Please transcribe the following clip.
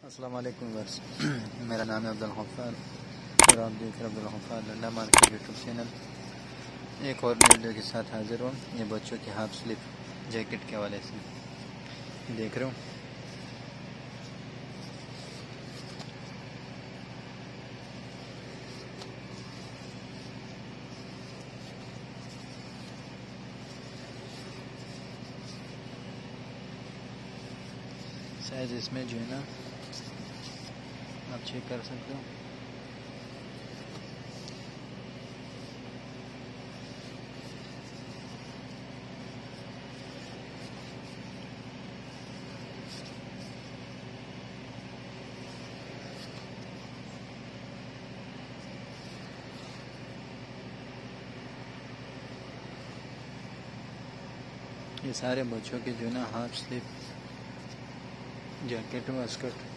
अस्सलाम वालेकुम वर्स मेरा नाम है अब्दुल गफ्फार और आप देख रहे हैं अब्दुल गफ्फार लल्ला मार्केट यूट्यूब चैनल। एक और वीडियो के साथ हाजिर हूँ। ये बच्चों की हाफ स्लीव जैकेट के हवाले से देख रहे हो। साइज इसमें जो है ना आप चेक कर सकते हो। ये सारे बच्चों के जो है ना हाफ स्लीव जैकेट व स्कर्ट